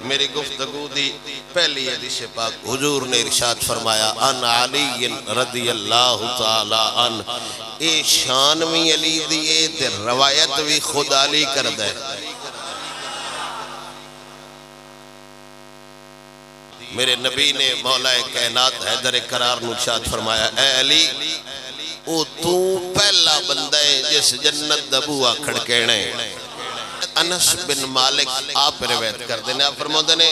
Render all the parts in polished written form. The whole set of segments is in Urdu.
میری گفتگو دی پہلی حدیث پاک حضور نے ارشاد فرمایا ان علی رضی اللہ تعالی عنہ اے شان بھی علی دیئے تے روایت بھی خود علی کردہ ہے۔ میرے نبی نے مولا کائنات حیدر کرار نے ارشاد فرمایا اے علی او تو پہلا بندہ ہے جس جنت دا بوہا کھڑکینے۔ انس بن مالک آپ روایت کر دینے آپ فرمودے نے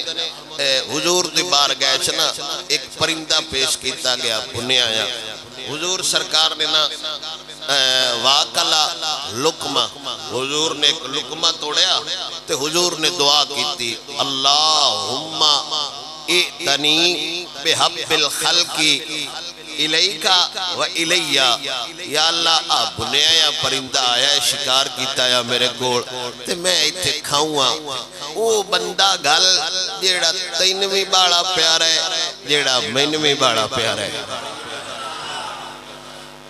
حضور دی بار گئے چھنا ایک پرندہ پیش کیتا گیا پنے آیا حضور سرکار نے نا واقعہ لکمہ حضور نے ایک لکمہ توڑیا تے حضور نے دعا کیتی اللہم ائتنی بحب الخلق الیکا و الیا یا اللہ آپ نے آیا پرندہ آیا شکار کیتا یا میرے گوڑ تے میں ایتھے کھاؤں او بندہ گل جیڑا تینویں باڑا پیار ہے جیڑا مینویں باڑا پیار ہے۔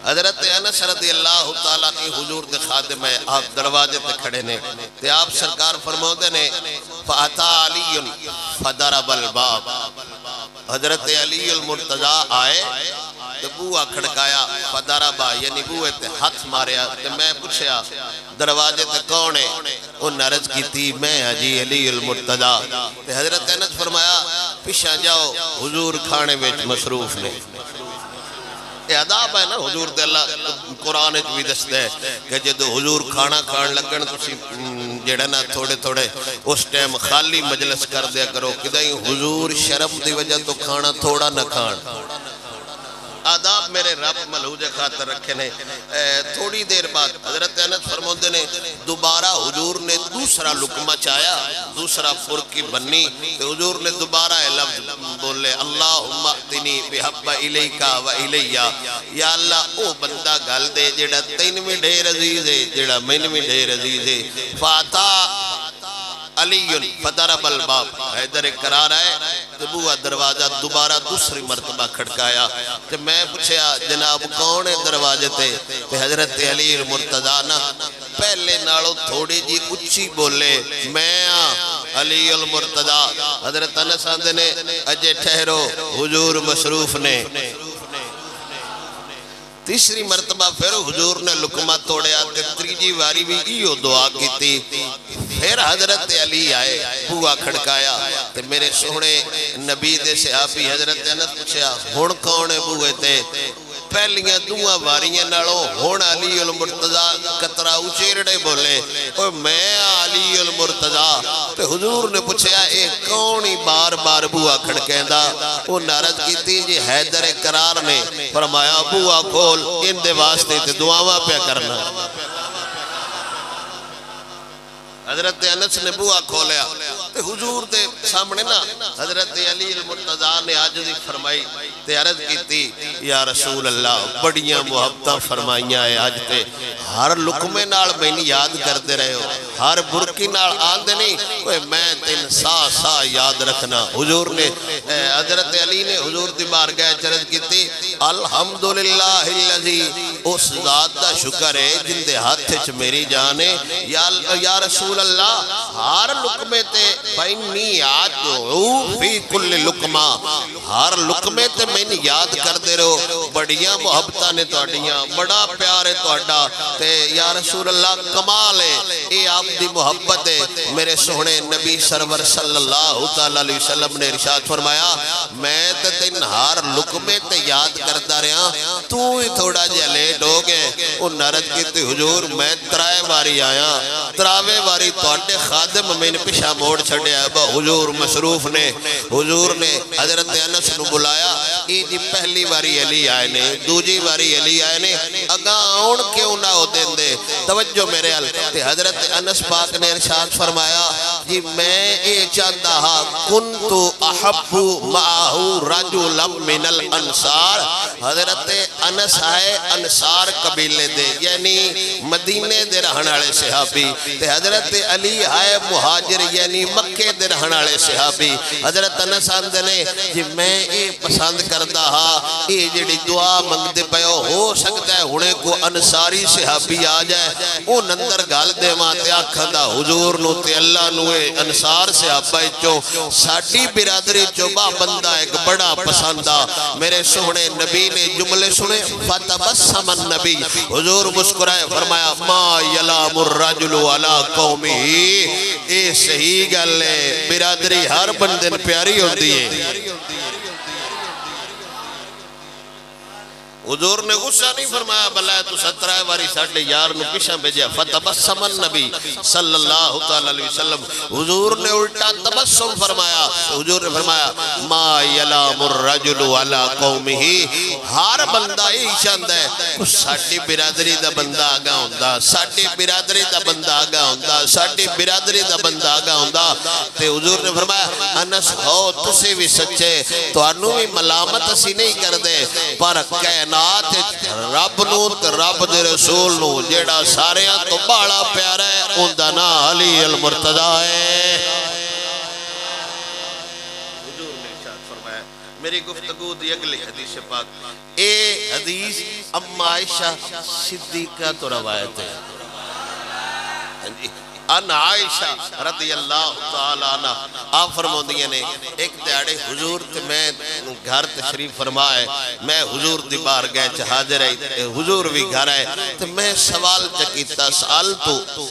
حضرت انس رضی اللہ تعالیٰ کی حضور دے خادم ہے آپ دروازے تے کھڑے نے تے آپ سرکار فرمودے نے فَأَتَا عَلِيٌّ فَضَرَبَ الْبَابَ حضرت علی المرتضیٰ آئے تے بوہا کھڑکایا فَضَرَبَ یعنی بوہے تے ہاتھ ماریا تے میں پوچھیا دروازے تے کون ہے ان عرض کی تھی میں حجی علی المرتضیٰ تے حضرت انس فرمایا پیشا جاؤ حضور کھانے وچ مصروف نے۔ یہ عذاب ہے نا حضور دے اللہ قرآن بھی دستے ہے کہ جدو حضور کھانا کھان لگن تسی جڑا نا تھوڑے تھوڑے اس ٹائم خالی مجلس کر دیا کرو کدھائی حضور شرم دی وجہ تو کھانا تھوڑا نہ کھان۔ آداب میرے رب ملحوظ خاطر رکھے نے تھوڑی دیر بعد حضرت انس فرمودے نے دوبارہ حضور نے دوسرا لقمہ چایا دوسرا فرقی بنی تو حضور نے دوبارہ لفظ بولے اللہم ائتنی بحب الیکا و الیا یا اللہ او بندہ گل دے جڑا تینویں ڈھیر عزیز ہے جڑا مینویں ڈھیر عزیز ہے فاتا علی فضرب الباب حیدر کرار آئے بوہا دروازہ دوبارہ دوسری مرتبہ کھڑکایا کہ میں پوچھیا جناب کون ہے دروازے تے حضرت علی المرتضیٰ نا پہلے نالو تھوڑی جی اچھی بولے میں علی المرتضیٰ حضرت انس آندے نے اجے ٹھہرو حضور مصروف نے۔ تیسری مرتبہ پھر حضور نے لقمہ توڑیا تے تریجی واری بھی ایو دعا کی تھی پھر حضرت علی آئے بوہا کھڑکایا تے میرے سونے نبی دے صحابی حضرت انس پوچھیا ہن کون ہے بوہے تے پہلیاں دعا واریاں نالوں ہن علی المرتضیٰ کترا اچیرڑے بولے اوہ میں علی المرتضیٰ تے حضور نے پوچھیا اے کونی بار بار بوہا کھڑکیندا وہ نعرض کی تھی جی حیدر کرار نے فرمایا بوہا کھول ان دے واسطے تے دعاواں پہ کرنا۔ حضرت انس نے بوہا کھولیا تے حضور دے سامنے نا حضرت علی المرتضیٰ نے عاجزی فرمائی تے عرض کی تھی یا رسول اللہ بڑیاں محبتاں فرمائیاں ہے آج تے ہر لقمے نال میں نہیں یاد کرتے رہے ہو ہر برکی نال آندے نہیں میں تین سا یاد رکھنا۔ حضور نے حضرت علی نے حضور دی بارگاہ عرض کی تھی الحمدللہ اللذی اس ذات دا شکر ہے جن دے ہاتھ چ میری جان ہے یا رسول اللہ ہر لقمے تے فینی آدعو فی کل لقمہ ہر لقمے تے میں یاد کر دے رہو بڑیاں محبتہ نے توڑیاں بڑا پیار ہے توڑا تے یا رسول اللہ کمال ہے اے آپ دی محبت ہے۔ میرے سونے نبی سرور صلی اللہ علیہ وسلم نے ارشاد فرمایا میں تے تین ہر لقمے تے یاد کرتا رہا تو ہی تھوڑا جا لیٹ ہو گئے وہ نرد کی تے حضور میں ترائے باری آیا تراوے باری توڑے خادم میں نے پیشہ موڑ چھڑیا حضور مصروف نے۔ حضور نے حضرت انس نو بلایا ای جی پہلی باری علی آئے نے دوجی باری علی آئے نے اگاں آن کیوں نہ ہو دیں دے توجہ میرے تے حضرت انس پاک نے ارشاد فرمایا جی میں اے چاہتا ہاں کنتو احبو معاہو رجلا من الانصار حضرت انس آئے انصار قبیلے دے یعنی مدینے دے رہنالے صحابی تے حضرت علی آئے مہاجر یعنی مکے دے رہنالے صحابی حضرت انس آندے نے جی میں اے پسند کردہ ہاں اے جڑی دعا منگتے پیو ہو سکتا ہے ہونے کو انصاری صحابی آ جائے او نندر گال دے ماں تے آکھا دا حضور نو تے اللہ نو انصار صحابہ چوں ساڈی برادری چوں با بندہ ایک بڑا پسندہ میرے سونے نبی نے جملے سنے فتبسم النبی حضور مسکرائے فرمایا ما یلام الرجل علی قومی اے صحیح گل ہے برادری ہر بندن پیاری ہوتی ہے حضور نے غصہ نہیں فرمایا بلائے تو 17 واری ساڑھے یار نو پیشاں بھیجیا فتبسم النبی صلی اللہ علیہ وسلم حضور نے الٹا تبسم فرمایا حضور نے فرمایا ما یلام الرجل علی قومہ ہر بندہ ہی شاند ہے ساڑھی برادری دا بندہ آگا ہوندہ ساڑھی برادری دا بندہ آگا ہوندہ ساڑھی برادری دا بندہ آگا ہوندہ تے حضور نے فرمایا انس ہو تسی بھی سچے تو انو بھی ملامت اسی نہیں کر دے پر کہنا رب نو تے رب دے رسول نو جیڑا ساریاں تو بڑا پیارا ہے اوندا نا علی المرتضی ہے حضور نے ارشاد فرمایا میری گفتگو دی اگلی حدیث پاک اے حدیث ام عائشہ صدیقہ تو روایت ہے ان عائشہ رضی اللہ تعالیٰ عنہ آپ فرمودیاں نے ایک دیاڑے حضور تے میں گھر تشریف فرمائے میں حضور دی بار گئے چھ حاضر ہے حضور بھی گھر ہے تو میں سوال چکیتا سال تو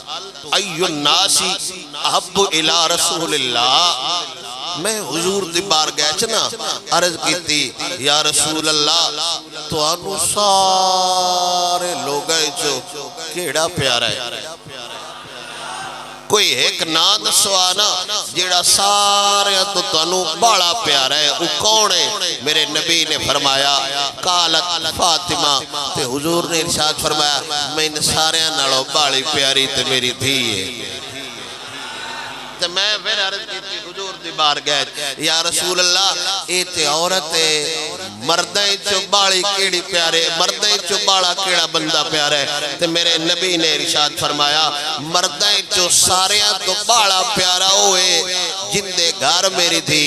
ایو الناسی احب الى رسول اللہ میں حضور دی بار گئے چنا عرض کیتی یا رسول اللہ تو انو سارے لوگ گئے جو کیڑا پیارا ہے کوئی ایک ناد سوانا جیڑا سارے تو تنو بڑا پیارا ہے وہ کون ہے میرے نبی نے فرمایا قالت فاطمہ تے حضور نے ارشاد فرمایا میں ان سارے نالوں بڑی پیاری تے میری دھی ہے تے میں پھر عرض کی تھی حضور دی بار گئے یا رسول اللہ اے تے عورت مردیں چو باڑی کیڑی پیارے مردیں چو باڑا کیڑا بندہ پیارے تے میرے نبی نے ارشاد فرمایا مردیں چو ساریاں تو باڑا پیارا ہوئے جن دے گھر میری تھی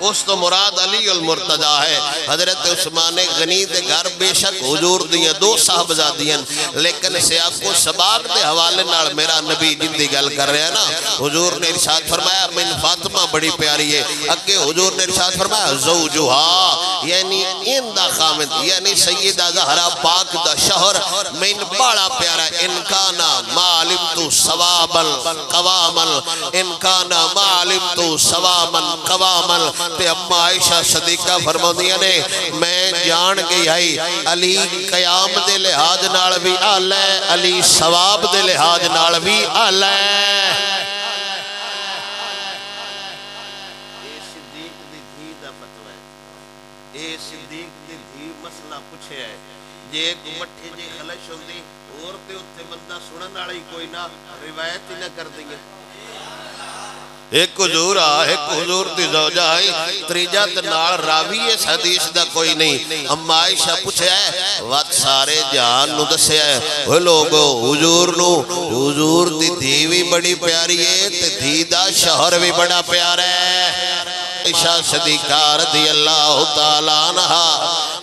اس تو مراد علی المرتضی ہے حضرت عثمان غنی دے گھر بے شک حضور دیاں دو صاحبزادیاں لیکن سے آپ کو سباق دے حوالے نال میرا نبی جن دی گل کر رہے ہیں نا حضور نے ارشاد فرمایا من فاطمہ بڑی پیاری ہے اگے حضور نے ارشاد فرمایا زوجہا یعنی ان دا خامد یعنی سیدہ زہرا پاک دا شہر من بڑا پیارا انکانا معلمتو سوابل قوامل انکانا معلمتو سوامل قوامل تے اما عائشہ صدیقہ فرمودیاں نے میں جان گئی آئی علی قیام دے لحاظ نال بھی آلہ ہے علی ثواب دے لحاظ نال بھی آلہ ہے اے صدیق دی دھی دا فتوہ ہے اے صدیق دی دھی مسئلہ پوچھے ہے جے کو مٹھے جے خلش ہوندی اور تے اتھے بندہ سنن والی کوئی نہ روایت ہی نہ کر دیں گے ایک حضور دی زوجہ ہے تریجہ تنال راوی اس حدیث دا کوئی نہیں اما عائشہ پوچھے ہے وقت سارے جہان نو دسے ہے وہ لوگو حضور دی دھیوی بڑی پیاری ہے تے دھی دا شہر بھی بڑا پیارا ہے عائشہ صدیقہ رضی اللہ تعالیٰ عنہ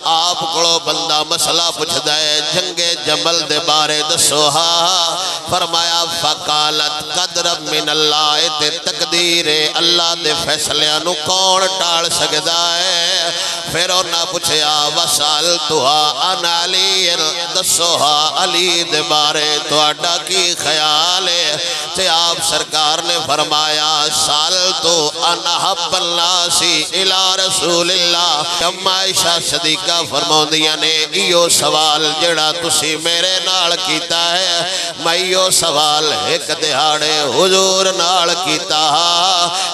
آپ کڑو بندہ مسئلہ پوچھ دائے جنگ جمل دے بارے دسوہا فرمایا فقالت قدر من اللہ تے تقدیر اللہ دے فیصلیاں کون ٹال سکدا ہے پھر انہاں پوچھیا وسالتھا ان علی دسوہا علی دے بارے تہاڈا کی خیال ہے تے آپ سرکار نے فرمایا سالتو ان حب الناسی الى رسول اللہ اما عائشہ صدیقہ فرماؤندیاں نے ایو سوال جڑا تسی میرے نال کیتا ہے میں ایو سوال ایک دہاڑے حضور نال کیتا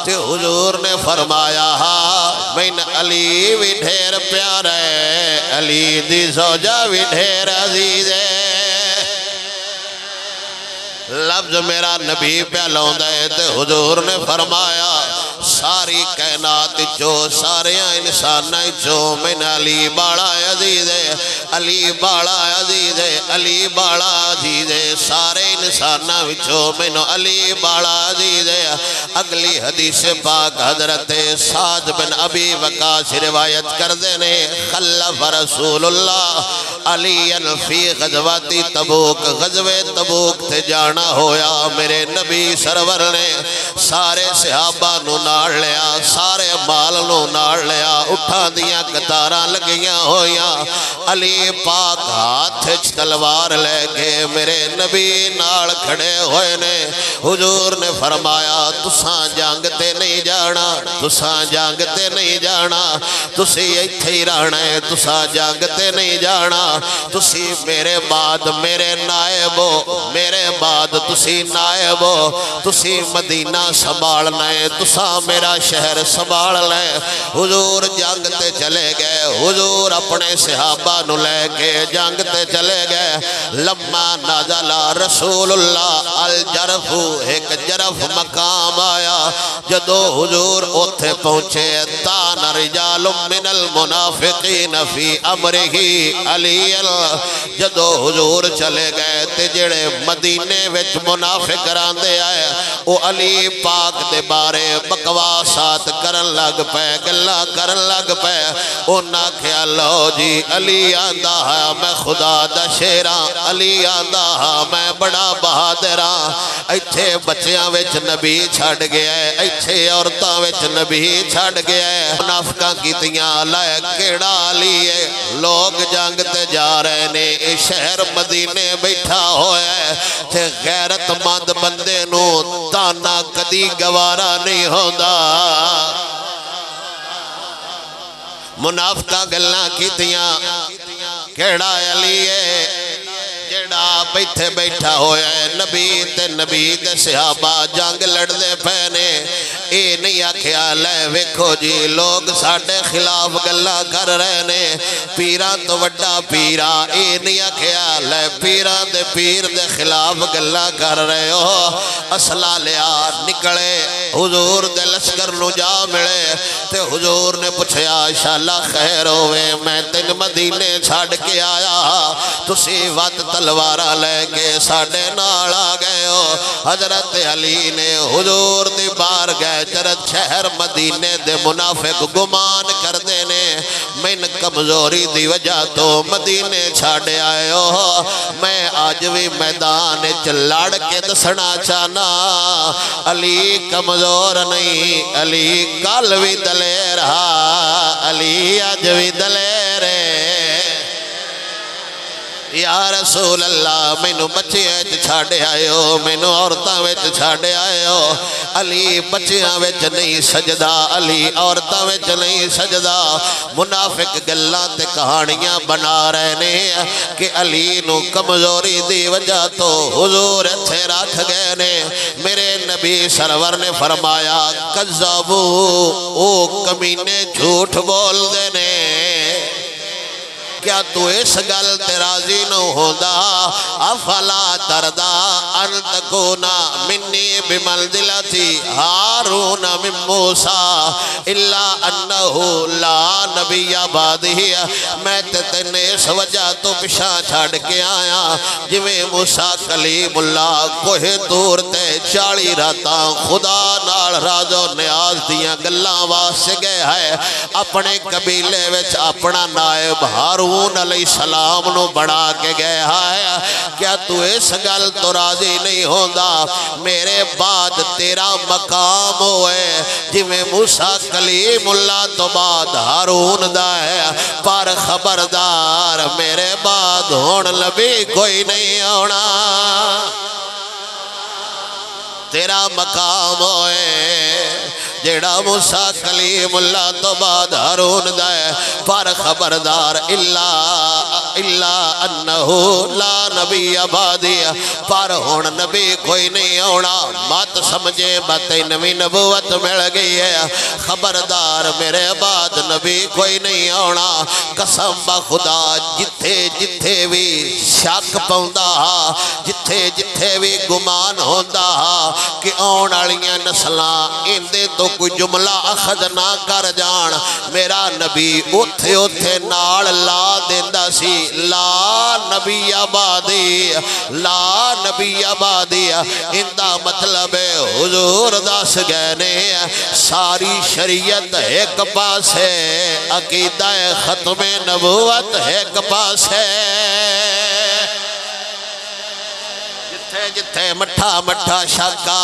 تے حضور نے فرمایا من علی بھی ڈھیر پیارا ہے علی دی زوجہ بھی ڈھیر عزیز ہے لفظ میرا نبی پہ لوندا ہے تے حضور نے فرمایا ساری کائنات چو سارے انسانہ چو من علی باڑا عزیز ہے علی باڑا عزیز ہے علی باڑا عزیز ہے سارے انسانہ چو من علی باڑا عزیز ہے اگلی حدیث پاک حضرت سعد بن ابی وقاص روایت کر دینے خلف رسول اللہ علی فی غزوات تبوک غزوے تبوک تے جانا ہویا میرے نبی سرور نے سارے صحابہ نو نال لیا سارے مال نو نال لیا اٹھا دیاں قطاراں لگیاں ہویاں علی پاک ہاتھ تلوار لے کے میرے نبی نال کھڑے ہوئے نے حضور نے فرمایا تساں جنگ تے نہیں جانا تساں جنگ تے نہیں جانا تسی ایتھے ہی رہنا ہے تساں جنگ تے نہیں جانا تسی میرے بعد میرے نائب ہو میرے بعد تسی نائب ہو تسی مدینہ سنبھالنا ہے تساں میرا شہر سنبھال لے حضور جنگ تے چلے گئے حضور اپنے صحابہ نو لے کے جنگ تے چلے گئے لما نازل رسول اللہ الجرف ایک جرف مقام آیا جدو حضور اتھے پہنچے تان رجال من المنافقین فی امرہ علی جدو حضور چلے گئے تے جڑے مدینے وچ منافق راندے آئے او علی پاک دے بارے بکواسات کرن لگ پے گلا کرن لگ پے اونا خیالو جی علی آندہ ہے میں خدا دا شیراں علی آندہ ہے میں بڑا بہادراں ایتھے بچیاں وچ نبی چھڑ گیا ہے ایتھے عورتاں وچ نبی چھڑ گیا ہے منافقاں کیتیاں لائے کیڑا علی ہے لوگ جنگ تے جا رہے نے اے شہر مدینے بیٹھا ہویا ہے تے غیرت مند بندے نو تانا کدی گوارا نہیں ہوندا منافقہ گلنا کیتیاں کیڑا علی ہے جڑا بیٹھے بیٹھا ہویا ہے نبی تے نبی دے صحابہ جنگ لڑ دے پہنے اے نہیں آکھیا لے ویکھو جی لوگ ساڑھے خلاف گلہ کر رہے نے پیران تو وڈا پیرا اے نہیں آکھیا لے پیران دے پیر دے خلاف گلہ کر رہے ہو اسلحہ لیا نکلے حضور دے لشکر نو جا ملے تے حضور نے پوچھیا انشاءاللہ خیر ہوئے میں تین مدینے چھاڑ کے آیا تسی وقت تلوارہ لے کے ساڑھے نال آ گئے ہو حضرت علی نے حضور دی بار گئے جرد شہر مدینے دے منافق گمان کر دینے من کمزوری دی وجہ تو مدینے چھاڑے آئے ہو میں آج بھی میدان چلاڑ کے دسنا چانا علی کمزور نہیں علی کل بھی دلیر ہا علی آج بھی دلیر ہے یا رسول اللہ مینو بچیاں وچ چھاڑے آئے ہو مینو عورتاں وچ چھاڑے آئے ہو علی بچیاں وچ نہیں سجدہ علی عورتاں وچ نہیں سجدہ منافق گلاں تے کہانیاں بنا رہے نے کہ علی نو کمزوری دی وجہ تو حضور اتھے رکھ گئے نے میرے نبی سرور نے فرمایا کذابو او کمینے جھوٹ بول دے نے کیا تو اس گل تے راضی نہ ہوندا افلا تردا ان تکونا منی بمنزلتی ہارون من موسیٰ الا انہو لا نبی بعدہی میں تینے اس وجہ تو پشاں چھاڑ کے آیا جویں موسیٰ کلیم اللہ کوہ دور تے 40 راتاں خدا نال راز و نیاز دیاں گلاں واسطے گئے ہے اپنے قبیلے وچ اپنا نائب ہارون علیہ السلام نو بڑھا کے گئے ہے کیا تو اس گل تو راضی نہیں ہوندا میرے بعد تیرا مقام ہوئے جویں موسیٰ کلیم اللہ تو بعد ہارون دا ہے پر خبردار میرے بعد ہون نبی کوئی نہیں ہونا تیرا مقام ہوئے جیڑا موسیٰ کلیم اللہ تو بعد ہارون دائے پر خبردار اللہ انہو لا نبی عبادی پر ہون نبی کوئی نہیں ہونا مات سمجھے باتیں نبی نبوت مل گئی ہے خبردار میرے بعد نبی کوئی نہیں ہونا قسم با خدا جتھے جتھے بھی شک پاؤندا جتھے جتھے بھی گمان ہوندا کہ آن والیاں نسلاں اندے تو کوئی جملہ اخذ نہ کر جان میرا نبی اتھے اتھے نال لا دیندا سی لا نبی آبادی لا نبی آبادی اندہ مطلب ہے حضور دس گئے نے ساری شریعت ایک پاس ہے عقیدہ ختم نبوت ایک پاس ہے جتھے مٹھا مٹھا شاکا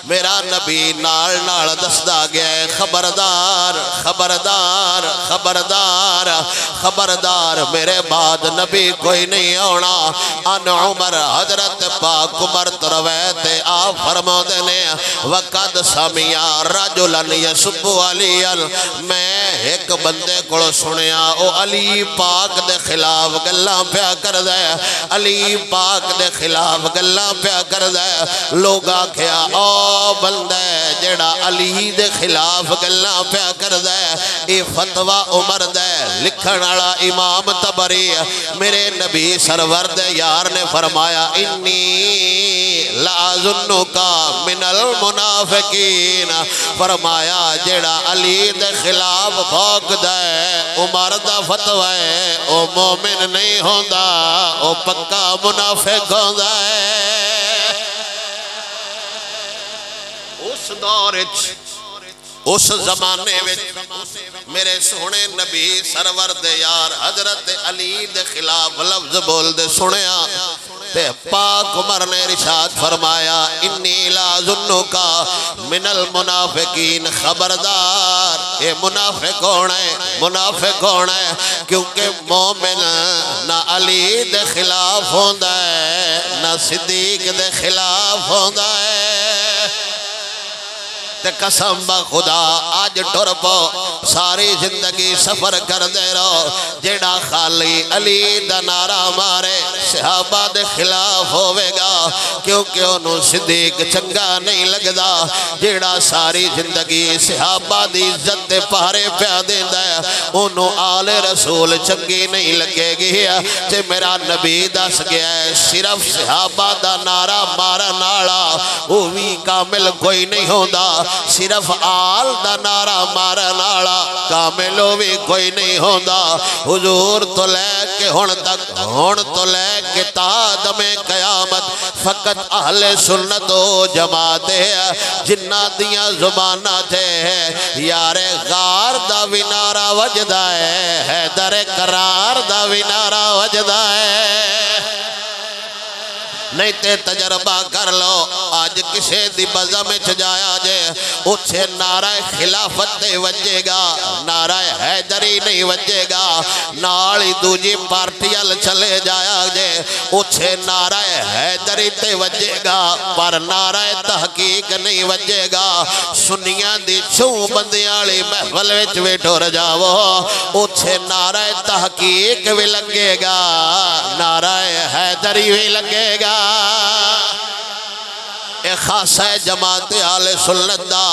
میرا نبی نال نال دسدا گیا ہے خبردار خبردار خبردار خبردار میرے بعد نبی کوئی نہیں ہونا ان عمر حضرت پاک عمر روایت آپ فرما دینے وقد سمیا رجلا یسب علیٰ میں ایک بندے کو سنیا او علی پاک دے خلاف گلاں پیا کر دے علی پاک دے خلاف گلاں پیا کر دے لوگ آکھیا او بندے جڑا علی دے خلاف گلاں پیا کر دے اے فتوہ عمر دے لکھن والا امام طبری میرے نبی سرور دے یار نے فرمایا انی لازنکا من المنافقین فرمایا جڑا علی دے خلاف بھوک دے عمر دا فتوہ ہے او مومن نہیں ہوندا او پکا منافق ہوندا ہے اس دور اس زمانے میں میرے سونے نبی سرور دے یار حضرت علی دے خلاف لفظ بول دے سنیا تے پاک عمر نے ارشاد فرمایا انی لازنکا من المنافقین خبردار اے منافق ہونا ہے منافق ہونا ہے کیونکہ مومن نہ علی دے خلاف ہوندا ہے نہ صدیق دے خلاف ہوندا ہے تے قسم با خدا آج ٹر پو ساری زندگی سفر کر دے رہو جیڑا خالی علی دا نعرہ مارے صحابہ دے خلاف ہوئے گا کیونکہ انہوں صدیق چنگا نہیں لگدا جیڑا ساری زندگی صحابہ دی عزت دے پارے پیا دیندہ ہے انہوں آل رسول چنگی نہیں لگے گی تے میرا نبی دس گیا ہے صرف صحابہ دا نعرہ مارا نالا وہ بھی کامل کوئی نہیں ہوندہ صرف آل دا نعرہ مارا نالا کاملو بھی کوئی نہیں ہوندہ حضور تو لے کے ہون تک ہون تو لے کے تا دم قیامت فقط اہل سنت و جماعت ہے جنہ دیاں زبانہ تھے یار غار دا بھی نعرہ وجدہ ہے حیدر قرار دا بھی نعرہ وجدہ ہے نہیں تے تجربہ کر لو آج کسے دی بزا میں جایا جے اچھے نعرہ خلافت تے وجے گا نعرہ حیدری نہیں وجے گا نالی دوجی پارٹیال چلے جایا جے اچھے نعرہ حیدری تے وجے گا پر نعرہ تحقیق نہیں وجے گا سنیاں دی چھوں بندیالی محفل وچ ویٹھو رجاو اچھے نعرہ تحقیق بھی لگے گا نعرہ حیدری بھی لگے گا اے خاص ہے جماعت آل سنت دا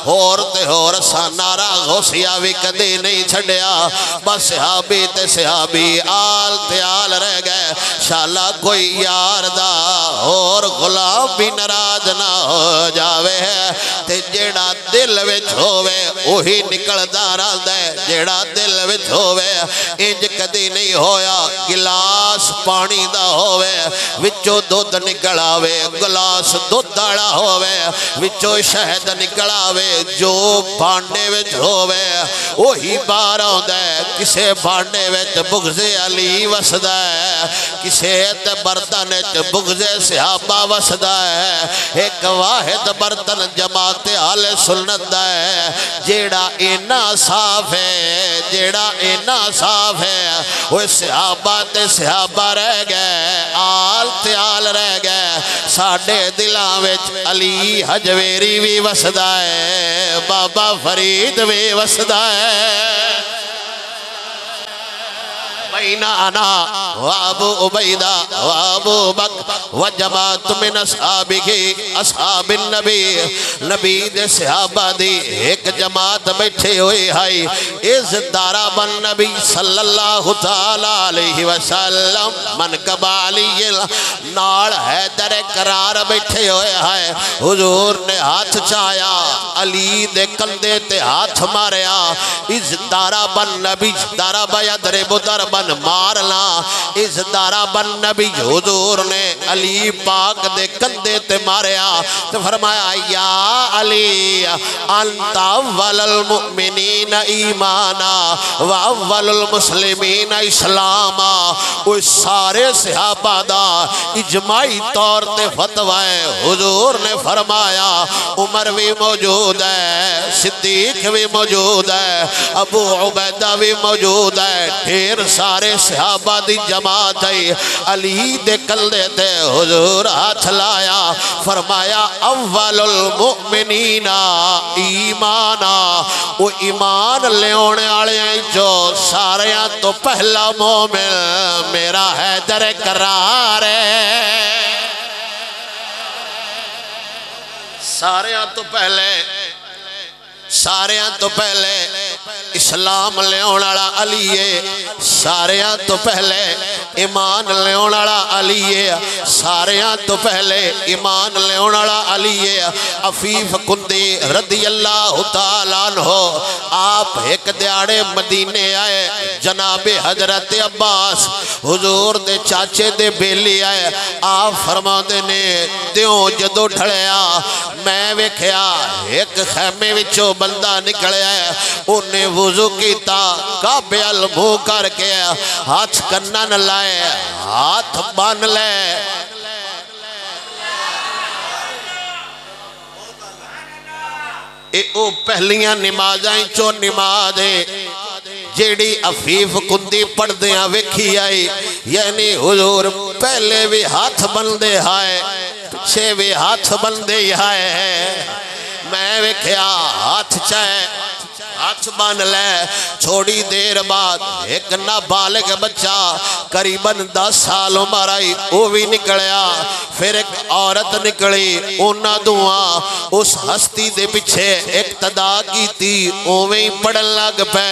اور تے اور سا نعرہ غوثیہ بھی کدی نہیں چھڑیا بس صحابی تے صحابی آل تے آل رہ گئے شاءاللہ کوئی یار دا اور غلام بھی ناراض نہ ہو جاوے ہے تے جیڑا دل وچ ہووے وہی نکل دارا دے جیڑا دل وچ ہووے انج کدی نہیں ہویا گلاس پانی دا ہووے وچو دودھ نکل آوے گلاس دودھ داڑا ہووے وچو شہد نکل آوے جو بانڈے وچ ہووے وہی بار آندے کسے بانڈے وچ بغض علی وسدا ہے کسے تے برتن وچ بغض صحابہ وسدا ہے ایک واحد برتن جماعت آل سنت دا ہے جیڑا اینا صاف ہے جیڑا اینا صاف ہے وہ صحابہ تے صحابہ رہ گئے آل تے آل رہ گئے ساڑھے دلاں وچ علی حجویری بھی وسدا ہے بابا فرید بھی وسدا ہے بین انا وابو عبیدہ وابو بکر وجماعت من اصحابی اصحاب النبی نبی دے صحابہ دی ایک جماعت بیٹھے ہوئی ہے اس دارہ بن نبی صلی اللہ تعالیٰ علیہ وسلم منقب علی نال حیدر قرار بیٹھے ہوئے ہے حضور نے ہاتھ چایا علی دے کندے تے ہاتھ ماریا اس دارہ بن نبی دارہ بیدر بدر بن مارنا اس دارا بن نبی حضور نے علی پاک دے کندے تے ماریا تو فرمایا یا علی انت اول المؤمنین ایمانا و اول المسلمین اسلاما. وہ سارے صحابہ دا اجماعی طور تے فتوی حضور نے فرمایا عمر بھی موجود ہے, صدیق بھی موجود ہے, ابو عبیدہ بھی موجود ہے, ڈھیر سارے صحابہ دی جماعت ہے. علی دے کندے تے حضور ہاتھ لایا فرمایا اول المؤمنین ایمانا. وہ ایمان لیونے آلے ہیں جو ساریاں تو پہلا مومن میرا حیدر کرار ہے. ساریاں تو پہلے اسلام لیون والا علی ہے, ساریاں تو پہلے ایمان لیون والا علی ہے, ساریاں تو پہلے ایمان لیون والا علی ہے. عفیف کندی رضی اللہ تعالیٰ عنہ آپ ایک دیاڑے مدینے آئے, جناب حضرت عباس حضور دے چاچے دے بیلی آئے. آپ فرما دینے دیوں جدو ڈھڑیا میں ویکھیا ایک خیمے وچوں بندہ نکلے ہے, انہیں وضو کیتا کعبے المو کر کے ہاتھ کنن لائے ہاتھ بان لے. او پہلیاں نمازیں چو نماز ہے جیڑی عفیف کندی پڑھ دیاں ویکھی آئی, یعنی حضور پہلے بھی ہاتھ بندے آئے پچھے بھی ہاتھ بندے آئے. میں ویکھیا ہاتھ چاہے ہاتھ بان لے. چھوڑی دیر بعد ایک نابالغ بچہ قریباً 10 سال عمر آئی وہ بھی نکلیا. پھر ایک عورت نکلی, اونا دعا اس ہستی دے پیچھے اقتدا کی تھی اوویں پڑھن لگ پے.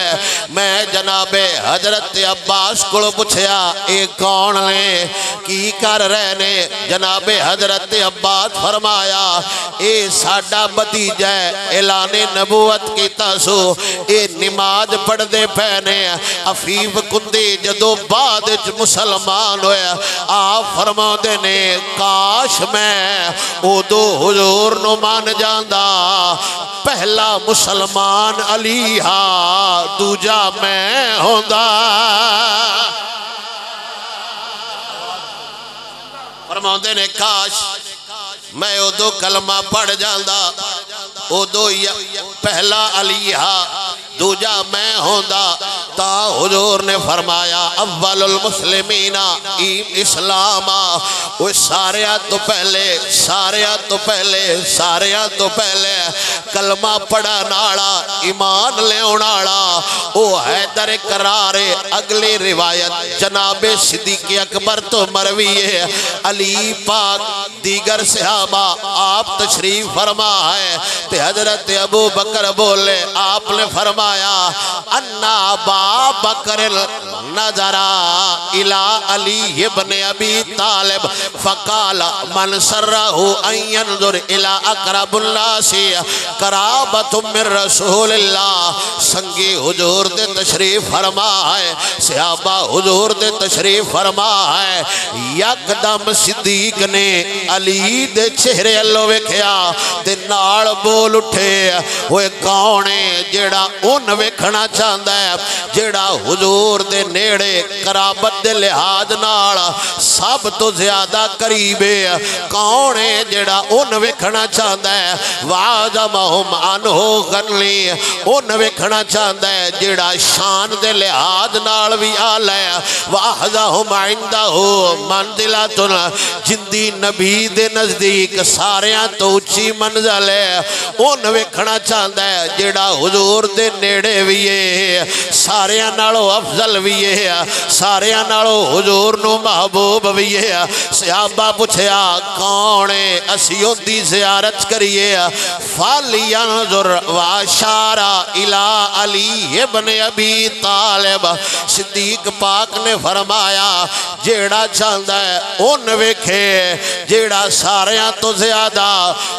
میں جناب حضرت عباس کو پوچھیا اے کون نے کی کر رہے نے؟ جناب حضرت عباس فرمایا اے ساڈا بھتیجا ہے, اعلان نبوت کیتا سو اے نماز پڑھ دے پینے. عفیف کندی جدو بعد مسلمان ہویا آپ فرما دینے کاش میں او دو حضور نو مان جاندہ, پہلا مسلمان علی ہا دوجا میں ہوندہ. فرما دینے کاش میں او دو کلمہ پڑھ جاندہ, او دو پہلا علی ہا دوجا میں ہوندہ. تا حضور نے فرمایا اول المسلمین اسلاما. وہ ساریاں تو پہلے کلمہ پڑھا ناڑا ایمان لے ناڑا او حیدر کرار. اگلی روایت جناب صدیق اکبر تو مروی ہے. علی پاک دیگر صحابہ آپ تشریف فرما ہے تے حضرت ابو بکر بولے آپ نے فرمایا انا ابا بکر نظرا الى علی ابن ابی طالب فقال من سرہ ان ينظر الى اقرب الناس قرابت من رسول اللہ. سنگی حضور دے تشریف فرما ہے, صحابہ حضور دے تشریف فرما ہے. یکدم صدیق نے علی دے چہرے اللہ ویکھیا تے نال بول اٹھے ہوئے کونے جیڑا ان ویکھنا چاہندہ ہے, جیڑا حضور دے نیڑے قرابت دے لحاظ نال سب تو زیادہ قریب ہے, کونے جیڑا ان ویکھنا چاہندہ ہے. وعظمہم عنہ غنلی, ان ویکھنا چاہندہ ہے جیڑا شان دے لحاظ نال بھی آل ہے. وعظہم عندہ منزلۃ, جندی نبی دے نزدیک ساریاں تو اچھی منزل ہے, ان ویکھنا چاہندہ ہے جیڑا حضور دے نیڑے بھی ہے, ساریاں نالو افضل بھی ہے, ساریاں نالو حضور نو محبوب بھی ہے. صحابہ پوچھیا کونے اسیوں دی زیارت کریے. فَلْيَنْظُرْ وَاشَارَ إِلَىٰ عَلِيِّ ابْنِ أَبِي طَالِبَ. صدیق پاک نے فرمایا جیڑا چاہندہ ہے ان ویکھے جیڑا ساریاں تو زیادہ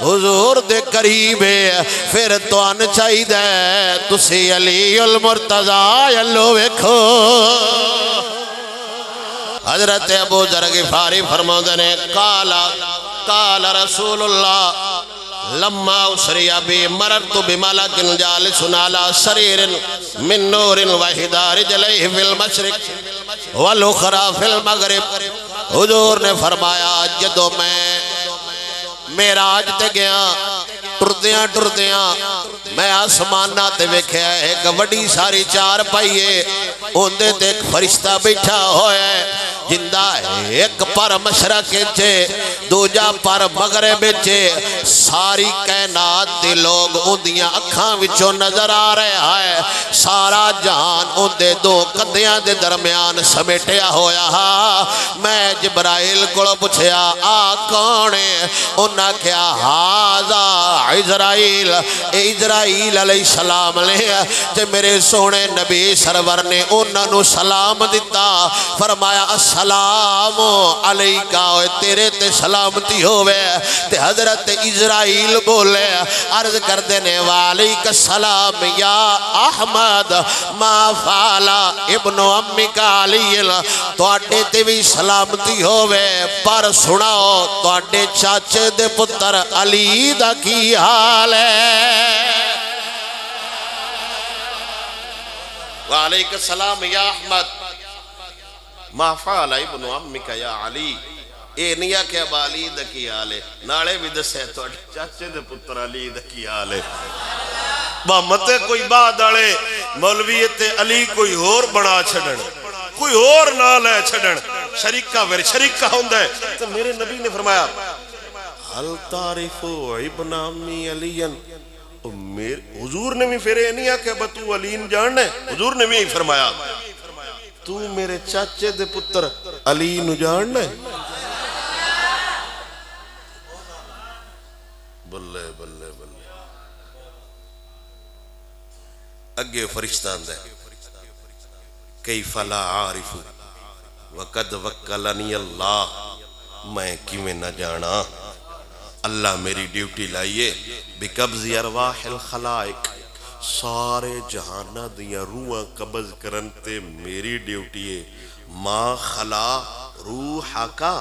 حضور دے قریب ہے. پھر تو ان چاہی دے تسی علی المرتضی یلو ویکھو. حضرت ابو ذر غفاری فرماتے ہیں قال رسول اللہ لما اسری بی مررت بملک جالس علی سریر من نور وحدا رجلیہ فی المشرق والاخری فی المغرب. حضور نے فرمایا جدو میں معراج تے گیا ٹردیاں میں آسمانہ تے ویکھیا ایک وڈی ساری چار پائیے اوندے تے ایک فرشتہ بیٹھا ہویا ہے جندہ ایک پر مشرق چھے دوجا پر مغرب چھے. ساری کائنات دے لوگ اندیاں اکھاں وچوں نظر آ رہے ہیں. سارا جہان اندے دو کندیاں دے درمیان سمیٹیا ہویا. میں جبرائیل کو پوچھیا آ کونے؟ انہاں کیا ہاذا اسرائیل. اسرائیل علیہ السلام لے جے میرے سونے نبی سرور نے انہاں نو سلام دیتا. فرمایا السلام علیکہ تیرے تے سلامتی ہوئے. تے حضرت اسرائیل بولے عرض کر دینے وعلیک السلام یا احمد ما فعلا ابن امک علی. تو اڈے تے بھی سلامتی ہوئے پر سناؤ تو اڈے چاچے دے پتر علی دا کی حال ہے. وعلیک السلام یا احمد ما فعل ابن امک یا علی. اے نیا کہ اب علی دا کی حال ہے ناڑے بھی دسے تو چاچے دے پتر علی دا کی حال ہے. بہمتے کوئی بعد آڑے مولویت علی کوئی اور بنا چھڑن کوئی اور نہ لے چھڑن شریکہ ویر شریکہ ہوندہ ہے. تو میرے نبی نے فرمایا حل تعریفو ابن امی علیین. حضور نے بھی پھر نہیں آکے بتو علین جاننے. حضور نے بھی فرمایا تو میرے چاچے دے پتر علی نو جاننے. بلے بلے بلے اگے فرشتان دے کیف لا عارف وقد وکلنی اللہ. میں کیویں نہ جانا اللہ میری ڈیوٹی لائیے بقبض ارواح الخلائق. سارے جہانہ دیا روحاں قبض کرنتے میری ڈیوٹی ہے. ما خلا روحہ کا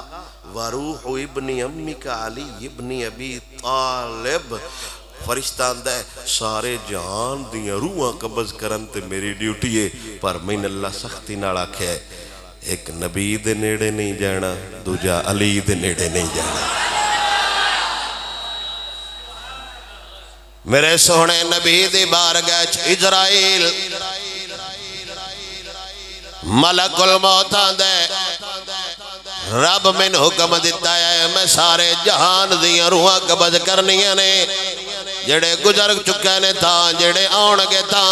وروح ابن امی کا علی ابن ابی طالب. فرشتان دے سارے جہان دیا روحاں قبض کرنتے میری ڈیوٹی ہے. پر میں اللہ سختی ناڑا کھے ایک نبی دے نیڑے نہیں جانا دوجا علی دے نیڑے نہیں جانا. میرے سونے نبی دی بارگاہ اسرائیل ملک الموت دے رب من حکم دیتا ہے میں سارے جہان دیاں روحاں قبض کرنیاں نے. جڑے گزر چکے نے تھا جڑے آن گے تھا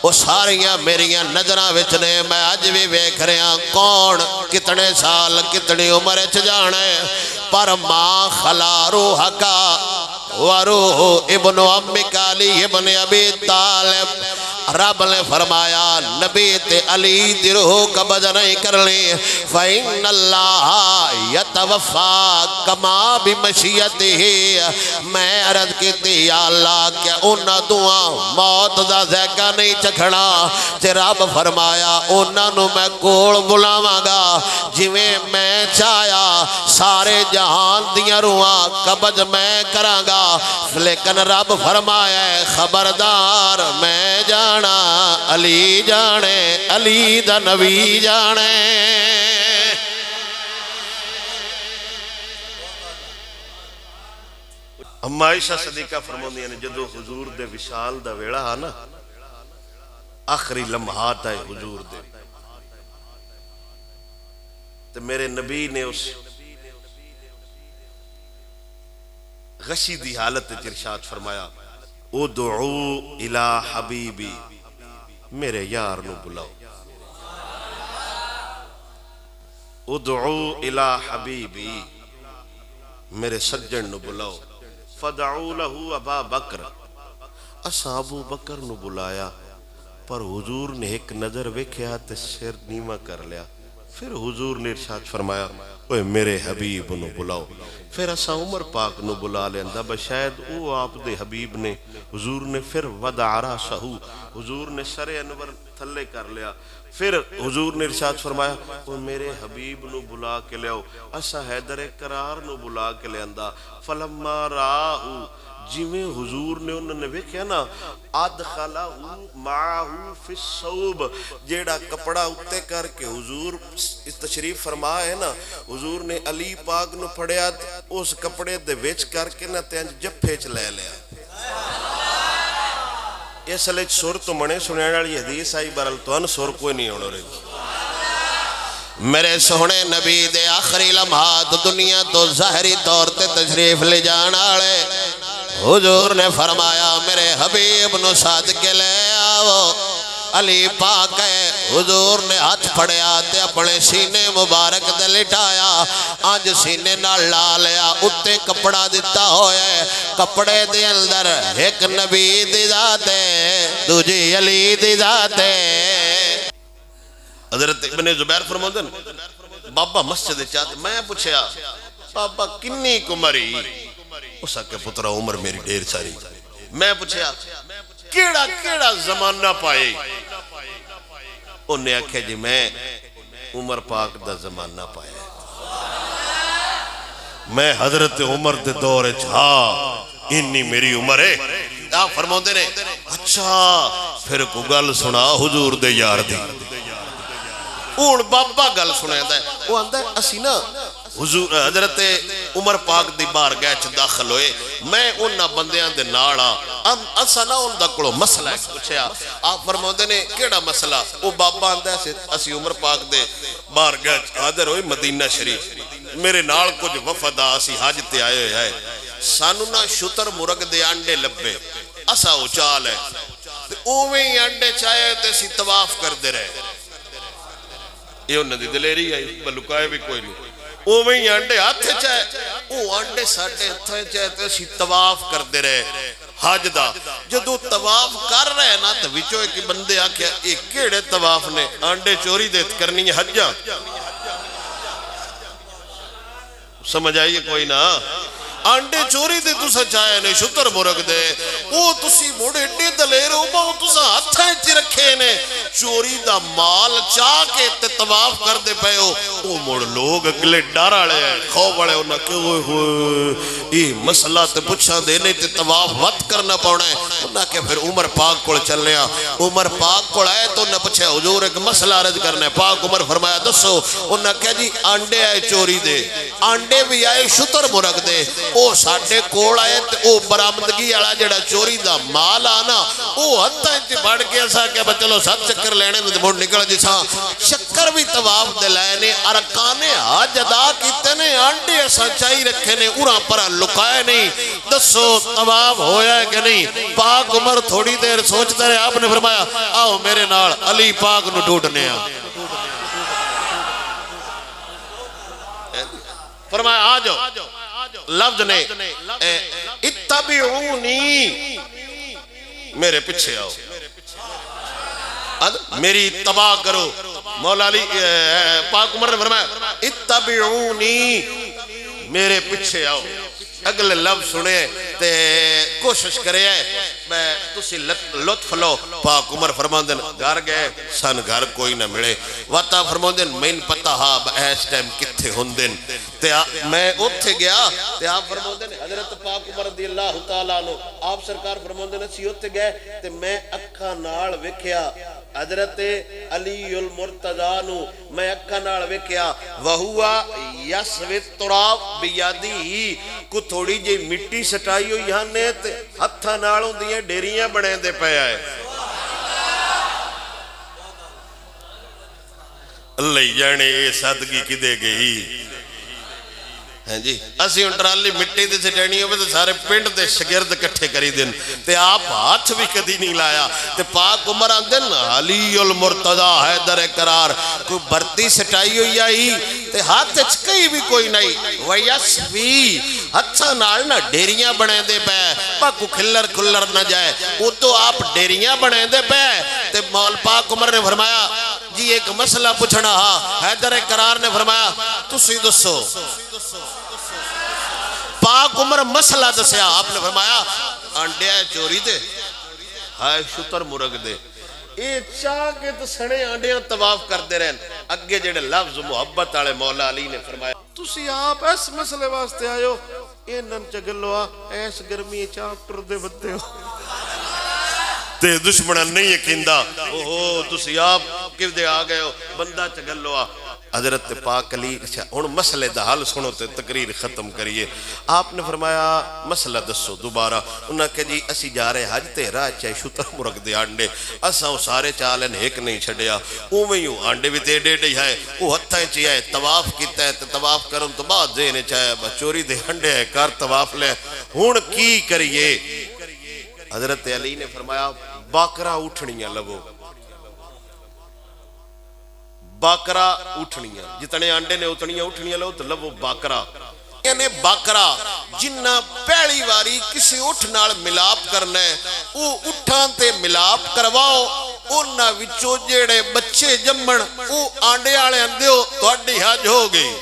وہ ساریاں میریاں نظرہ وچ نے. میں آج بھی ویکھ رہا کون کتنے سال کتنی عمر چ جانے. پر ما خلا روح کا وروح ابن امک علی ابن ابی طالب. رب نے فرمایا نبی تے علی دی روح قبض نہیں کر لی. فَإِنَّ اللَّهَ يَتَوَفَّى كَمَا بِمَشِيَتِهِ. میں عرض کیتی یا اللہ کیا انہاں دعا موت دا ذائقہ نہیں چکھنا. تے رب فرمایا انہاں نو میں کول بلاواں گا جویں میں چاہیا. سارے جہان دیاں روحاں قبض میں کراں گا. لیکن رب فرمایا خبردار میں جانا علی جانے علی دا نبی جانے. اما عائشہ صدیقہ فرماندی نے جدو حضور دے وشال دا ویڑا ہا نا آخری لمحات آئے حضور دے تو میرے نبی نے اس غشی دی حالت ارشاد فرمایا ادعو الہ حبیبی. میرے یار نو بلاؤ. ادعو الہ حبیبی میرے سجن نو بلاؤ. فدعو لہو ابا بکر. اسا ابو بکر نو بلایا پر حضور نے ایک نظر ویکھیا تے سر نیواں کر لیا. پھر حضور نے ارشاد فرمایا اوے میرے حبیب نو بلاؤ. پھر اسا عمر پاک نو بلا لیندا بس شاید او آپ دے حبیب نے. حضور نے پھر وضع راسہ، حضور نے سر انور تھلے کر لیا. پھر حضور نے ارشاد فرمایا او میرے حبیب نو بلا کے لیاؤ. اسا حیدر کرار نو بلا کے لیاندا. فلما راہو، جویں حضور نے انہوں نے ویکھیا نا، ادخلہ معہو فی الصوب، جیڑا کپڑا اتے کر کے حضور تشریف فرما ہے نا، حضور نے علی پاک نو پھڑیا اس کپڑے دے وچ کر کے نا تے جفے چ لے لیا. اس لئے سر تو منے سننے والی حدیث آئی برال تو ان سر کوئی نہیں ہونا رہی. میرے سونے نبی دے آخری لمحات دنیا تو ظاہری طور تے تشریف لے جانا آڑے. حضور نے فرمایا میرے حبیب نو ساتھ کے لے آؤ. علی پاک ہے، حضور نے ہاتھ پھڑیا تے اپنے سینے مبارک دے لٹایا. آج سینے نہ لا لیا، اتے کپڑا دیتا ہوئے. کپڑے دے اندر ایک نبی دی ذات ہے، دوجی علی دی ذات ہے. حضرت ابن زبیر فرمودن بابا مسجد چاہتے. میں پوچھیا بابا کنی کمری؟ اسا کے پترہ عمر میری ڈیر ساری. میں پوچھیا کیڑا زمانہ پائے؟ انہیں آکھے جی میں عمر پاک دا زمانہ پایا، میں حضرت عمر دے دور چھا، انی میری عمر ہے. آپ فرماؤں دے نے اچھا پھر کو گل سنا حضور دے یار دی. اون بابا گل سنے دا ہے. وہ آندہ ہے اسی نا حضور حضرت عمر پاک دی بارگاہ چ داخل ہوئے. میں انہاں بندیاں دے ناڑا اسا نہ ان دا کڑو مسئلہ ہے پوچھیا. آپ فرماؤندے نے کیڑا مسئلہ؟ وہ بابا آندہ ہے اسی عمر پاک دے بارگاہ چ حاضر ہوئے مدینہ شریف. میرے نال کچھ وفد اسی حج تے آئے ہوئے ہے. سانو نہ شتر مرغ دے انڈے لبے، اسا اچال ہے تے اوویں انڈے چائے تے سی طواف کر دے رہے. یہ انہاں دی دلیری آئی، بلکائے بھی کوئی نہیں. اوویں انڈے ہاتھے چاہے، او انڈے ساڑھے ہاتھے چاہے تے سی طواف کر دے رہے حج دا. جدو طواف کر رہے نا تو وچو ایک بندے آکھیا ایک کیڑے طواف نے انڈے چوری دیت کرنی ہے حجاں. سمجھ آئیے کوئی نا؟ انڈے چوری دے تسا چاہے نے شتر مرغ دے او تسی موڑے اڈے دلیر ہو باؤ تسا ہتھیں چی رکھے نے چوری دا مال چاہ کے تے طواف کر دے پے ہو. او موڑ لوگ اگلے ڈر آڑے ہیں خوف آڑے انہاں کہ ہوئے ہوئے یہ مسئلہ تے پچھا دینے تے طواف وقت کرنا پاؤنا ہے. انہاں کہ پھر عمر پاک کو چلنے آ. عمر پاک کو آئے تو انہاں پچھے حضور ایک مسئلہ عرض کرنے. پاک عمر فرمایا دسو. انہاں کہ جی آنڈے آئے چوری دے، آنڈے بھی آئے شتر مرغ دے. او ساڑھے کوڑ آئے تے او برامدگی آڑا جڑا چوری دا مال آنا او حتی انتی بڑھ کے ایسا کہ بچلو ساتھ چکر لینے میں موڑ نکل جیسا شکر بھی طواف دلائنے ارکانے حج ادا کیتے نے آنڈے ایسا چاہی رکھے نے اُرا پرا لکائے نہیں. دسو طواف ہویا ہے کہ نہیں؟ پاک عمر تھوڑی دیر سوچتا رہے. آپ نے فرمایا آؤ میرے نال علی پاک نو ڈوٹنے آ. فرمایا آ جاؤ. لفظ نے اتبعونی میرے پچھے آؤ، میری اتباع کرو. مولا علی پاک عمر نے فرمایا اتبعونی میرے پچھے آؤ. اگلے لفظ سنے تے کوشش کرے میں تسی لطف لو. پاک عمر فرماندن گھر گئے سن گھر کوئی نہ ملے. واتا فرماندن میں پتہ ہاں ایس ٹائم کتھے ہوندن تے میں اتھے گیا تے آپ فرماندن حضرت پاک عمر رضی اللہ تعالیٰ عنہ آپ سرکار فرماندن اسی اتھے گئے تے میں اکھا نال وکھیا حضرت علی المرتضیٰ نو میں اکھا نال وکھیا وہوا یسوی تراب بیادی کو تھوڑی جی مٹی سٹائی ہوئی یہاں نے ہتھا نالوں دیئے ڈیریاں بڑھیں دے پہ آئے. اللہ جانے یہ سادگی کی دے گئی ہیں جی. اسی انٹرالی مٹی دے سے ڈینی ہوئے تو سارے پنڈ دے شگرد کٹھے کری دن تے آپ ہاتھ بھی کدی نہیں لایا. تے پاک عمر آندن علی المرتضیٰ حیدر قرار کوئی برتی سٹائی ہوئی آئی تے ہاتھ چکئی بھی کوئی نہیں. ویسوی ہتھا نال نہ ڈیریاں بڑھیں دے پہ پاکو کھلر کھلر نہ جائے وہ تو آپ ڈیریاں بڑھیں دے پہ. تے مول پاک عمر نے فرمایا جی ایک مسئلہ پوچھنا ہاں حیدر کرار نے فرمایا تسی دسو پاک عمر مسئلہ دسیا آپ نے فرمایا آنڈے آئے چوری دے ہائے شتر مرگ دے اے چاہ کے تو سنے آنڈیاں طواف کر دے رہن اگے جڑے لفظ محبت آلے مولا علی نے فرمایا تسی آپ اس مسئلے واسطے آئے ہو اے نن چگلو ایس گرمی چاپ ٹر دے بدے ہو تے دشمنہ نہیں یقیندہ اوہو تسی آپ کیوں دے آگئے ہو بندہ چگلو حضرت پاک علی ان مسئلے دا حال سنو تے تقریر ختم کریے آپ نے فرمایا مسئلہ دسو دوبارہ انہاں کہ جی اسی جا رہے حج تے راہ چاہے شتر مرگ دے آنڈے اساں وہ سارے چالن ایک نہیں چھڑیا اوہ یوں آنڈے بھی تے ڈے ڈے ہے وہ ہتھائیں چاہے طواف کیتا ہے طواف کرن تو بعد دینے چاہے چوری دے ہنڈے ہے کار طواف لے ہون کی کریے حضرت علی نے فرمایا باکرہ اٹھنیاں لگو باکرہ اٹھنیاں جتنے آنڈے نے اتنیاں اٹھنیاں لو تو لو باکرہ یعنی باکرہ جنہ پہلی واری کسی اٹھ نال ملاب کرنا ہے وہ اٹھان تے ملاب کرواؤ انہاں وچوں جیڑے بچے جمن وہ آنڈے آلے اندیو تو اڈی حج ہو گئی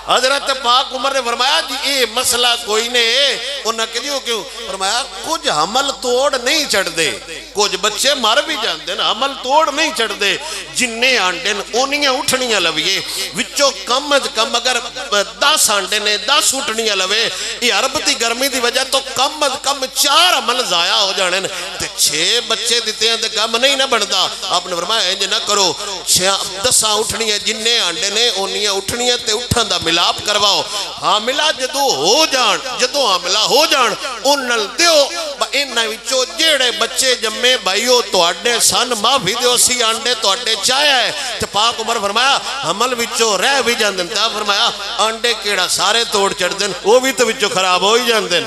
حضرت پاک عمر نے فرمایا جی اے مسئلہ کوئی نے انہاں کہ دیو کیوں فرمایا کچھ حمل توڑ نہیں چڑھ دے کچھ بچے مر بھی جاندے نا حمل توڑ نہیں چڑھ دے جننے آنڈے اونیاں اٹھنیاں لویے وچوں کم از کم اگر 10 آنڈے نے 10 اٹھنیاں لوے یہ عرب دی گرمی دی وجہ تو کم از کم 4 عمل ضائع ہو جانے تے 6 بچے دیتے ہیں تے کم نہیں نہ بڑھدا آپ نے فرمایا انج نہ کرو 10 اٹھنیاں جننے آنڈے نے اونیاں اٹھنیاں تے اٹھن دا ملاب کرواؤ حاملہ جدو حاملہ ہو جان انہل دیو انہاں وچوں جیڑے بچے جمے بھائیو تو اڈے سن معافی دیو سی آنڈے تو اڈے چاہیا ہے تے پاک عمر فرمایا حمل وچوں رہ بھی جاندن تا فرمایا آنڈے کیڑا سارے توڑ چڑھ دن وہ بھی تو وچوں خراب ہو ہی جاندن